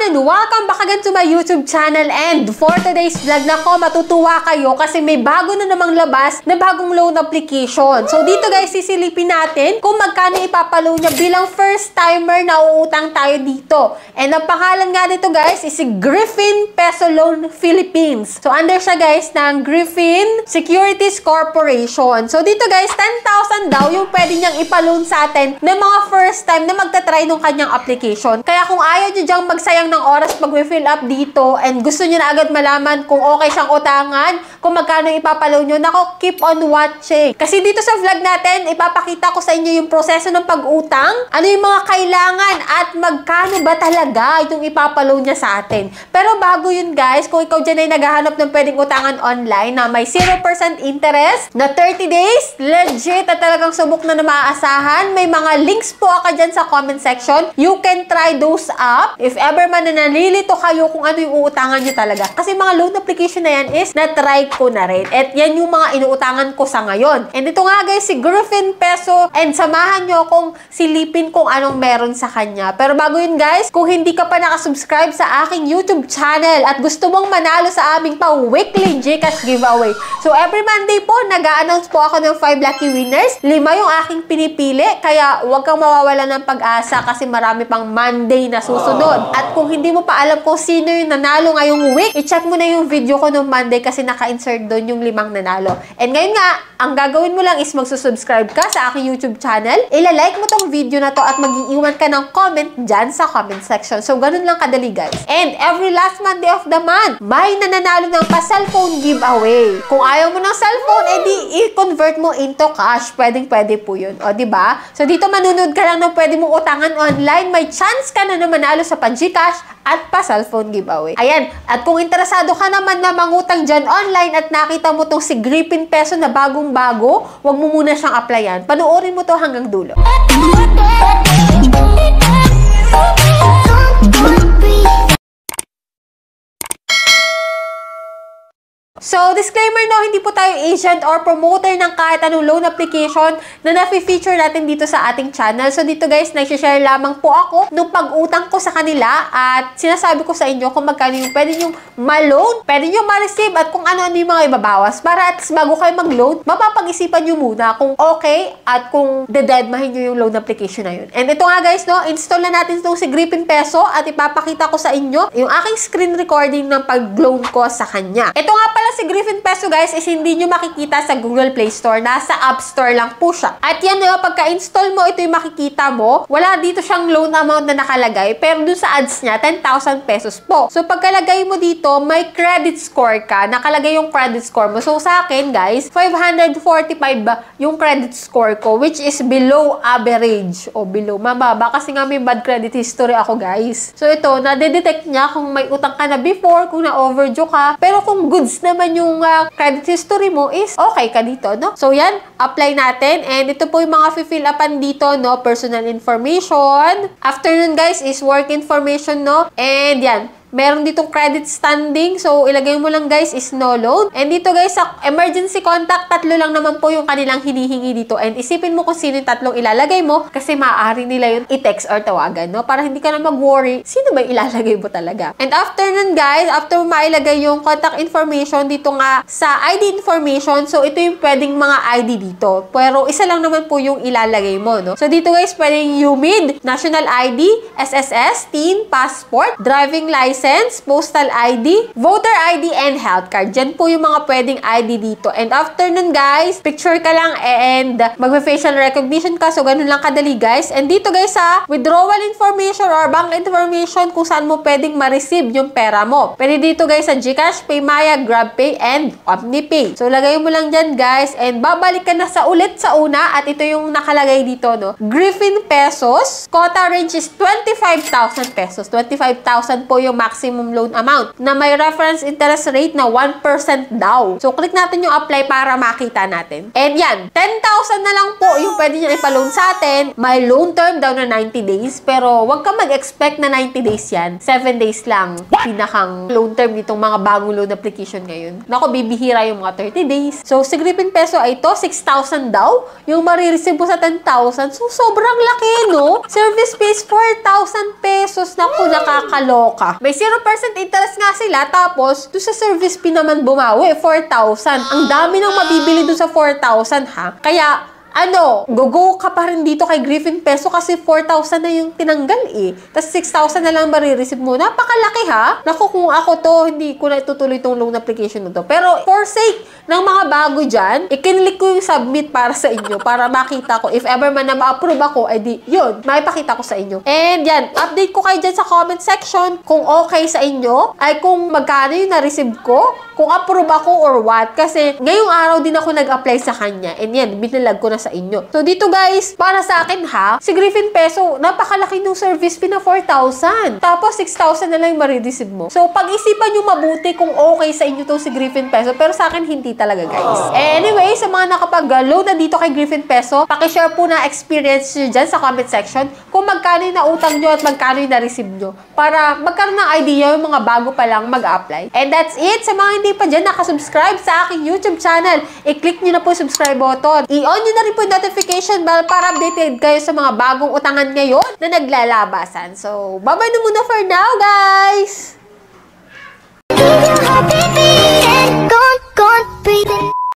everyone and welcome back again to my YouTube channel, and for today's vlog nako, matutuwa kayo kasi may bago na namang labas na bagong loan application. So dito guys, sisilipin natin kung magkano ipapaloan niya bilang first timer na uutang tayo dito. And ang pangalan nga nito guys is si Griffin Peso Loan Philippines. So under siya guys ng Griffin Securities Corporation. So dito guys, 10,000 daw yung pwede niyang ipaloan sa atin ng mga first time na magta-try nung kanyang application. Kaya kung ayaw nyo dyang magsayang ng oras pag-fill up dito and gusto nyo na agad malaman kung okay siyang utangan, kung magkano ipapaloan nyo, nako, keep on watching. Kasi dito sa vlog natin, ipapakita ko sa inyo yung proseso ng pag-utang, ano yung mga kailangan at magkano ba talaga yung ipapaloan niya sa atin. Pero bago yun guys, kung ikaw dyan ay naghahanap ng pwedeng utangan online na may 0% interest, na 30 days, legit at talagang subok na maaasahan, may mga links po ako dyan sa comment section. You can try those up if ever man na nalilito kayo kung ano yung uutangan nyo talaga. Kasi mga loan application na yan is na-try ko na rin. At yan yung mga inuutangan ko sa ngayon. And ito nga guys, si Griffin Peso, and samahan nyo kung silipin kung anong meron sa kanya. Pero bago yun guys, kung hindi ka pa nakasubscribe sa aking YouTube channel at gusto mong manalo sa aming weekly GCash giveaway. So every Monday po, nag-a-announce po ako ng 5 lucky winners. 5 yung aking pinipili, kaya huwag kang mawawala ng pag-asa kasi marami pang Monday na susunod. At kung hindi mo pa alam kung sino yung nanalo ngayong week, i-check mo na yung video ko noong Monday kasi naka-insert doon yung 5 nanalo. And ngayon nga, ang gagawin mo lang is magsusubscribe ka sa aking YouTube channel, ilalike mo tong video na to at mag-iiwan ka ng comment dyan sa comment section. So, ganun lang kadali guys. And every last Monday of the month, may nananalo ng pa-cellphone giveaway. Kung ayaw mo ng cellphone, edi i-convert mo into cash. Pwedeng-pwede po yun. O, diba? So, dito manunod ka lang ng pwede mong utangan online, may chance ka na manalo sa pa-GCash at pa-cellphone giveaway. Ayan. At kung interesado ka naman na mangutang dyan online at nakita mo tong si Griffin Peso na bagong-bago, huwag mo muna siyang applyan. Panoorin mo to hanggang dulo. So, disclaimer no, hindi po tayo agent or promoter ng kahit anong loan application na na-feature natin dito sa ating channel. So, dito guys, nag-share lamang po ako nung pag-utang ko sa kanila at sinasabi ko sa inyo kung magkano yung pwede nyo ma-loan, pwede nyo ma-receive at kung ano-ano yung mga ibabawas. Para at bago kayo mag-loan, mapapag-isipan nyo muna kung okay at kung dededmahin nyo yung loan application na yun. And ito nga guys, no, install na natin itong si Griffin Peso at ipapakita ko sa inyo yung aking screen recording ng pag-loan ko sa kanya. Ito nga pala si Griffin Peso guys is hindi nyo makikita sa Google Play Store. Nasa App Store lang po siya. At yan no, pagka-install mo, ito yung makikita mo. Wala dito siyang loan amount na nakalagay. Pero dun sa ads niya, 10,000 pesos po. So pagkalagay mo dito, may credit score ka. Nakalagay yung credit score mo. So sa akin guys, 545 yung credit score ko, which is below average. O below. Mababa kasi nga may bad credit history ako guys. So ito, nadedetect niya kung may utang ka na before, kung na-overdue ka. Pero kung goods naman yung credit history mo is okay ka dito, no? So, yan, apply natin. And ito po yung mga fill upan dito, no? Personal information. After nun, guys, is work information, no? And yan, meron ditong credit standing. So, ilagay mo lang guys is no loan. And dito guys, sa emergency contact, 3 lang naman po yung kanilang hinihingi dito. And isipin mo kung sino yung 3 ilalagay mo kasi maaari nila yun i-text or tawagan, no? Para hindi ka na mag-worry, sino ba ilalagay mo talaga? And after nun guys, after mo mailagay yung contact information dito nga sa ID information, so ito yung pwedeng mga ID dito. Pero isa lang naman po yung ilalagay mo, no? So dito guys, pwedeng UMID, National ID, SSS, TIN, Passport, Driving License, postal ID, voter ID, and health card. Diyan po yung mga pwedeng ID dito. And after nun guys, picture ka lang and magpa-facial recognition ka. So, ganun lang kadali guys. And dito guys sa withdrawal information or bank information kung saan mo pwedeng ma-receive yung pera mo. Pwede dito guys sa GCash, PayMaya, GrabPay, and OmniPay. So, lagay mo lang dyan guys and babalik ka na sa ulit sa una at ito yung nakalagay dito, no? Griffin Pesos. Quota range is 25,000 pesos. 25,000 po yung maximum loan amount na may reference interest rate na 1% daw. So, click natin yung apply para makita natin. And yan, 10,000 na lang po yung pwede niya ipaloan sa atin. May loan term daw na 90 days, pero wag ka mag-expect na 90 days yan. 7 days lang pinakang loan term nitong mga bagong loan application ngayon. Nako, bibihira yung mga 30 days. So, si Griffin Peso ay ito, 6,000 daw yung marireceive mo sa 10,000. So, sobrang laki, no? Service fees, 4,000 pesos. Naku, nakakaloka. May 0% interest nga sila, tapos, doon sa service fee naman bumawi, 4,000. Ang dami nang mabibili doon sa 4,000, ha? Kaya, go ka pa rin dito kay Griffin Peso kasi 4,000 na yung tinanggal eh. Tapos 6,000 na lang marireceive mo. Napakalaki ha. Naku, kung ako to, hindi ko na itutuloy itong loan application na to. Pero for sake ng mga bago dyan, ikinlik ko yung submit para sa inyo para makita ko. If ever man na ma-approve ako, ay di, yun, maipakita ko sa inyo. And yan, update ko kayo dyan sa comment section kung okay sa inyo, ay kung magkano yung na-receive ko, kung approve ako or what. Kasi ngayong araw din ako nag-apply sa kanya. And yan, binalag ko na sa inyo. So, dito guys, para sa akin ha, si Griffin Peso, napakalaki ng service fee na 4,000. Tapos, 6,000 na lang yung marireceive mo. So, pag-isipan nyo mabuti kung okay sa inyo to si Griffin Peso. Pero sa akin, hindi talaga guys. Anyway, sa mga nakapag-load na dito kay Griffin Peso, pakishare po na experience nyo dyan sa comment section kung magkano yung nautang nyo at magkano yung na-receive nyo. Para magkaroon ng idea yung mga bago pa lang mag-apply. And that's it. Sa mga hindi pa dyan nakasubscribe sa aking YouTube channel, i-click nyo na po yung subscribe button. I-on nyo na rin po yung notification bell para updated kayo sa mga bagong utangan ngayon na naglalabasan. So, bye-bye na muna for now, guys!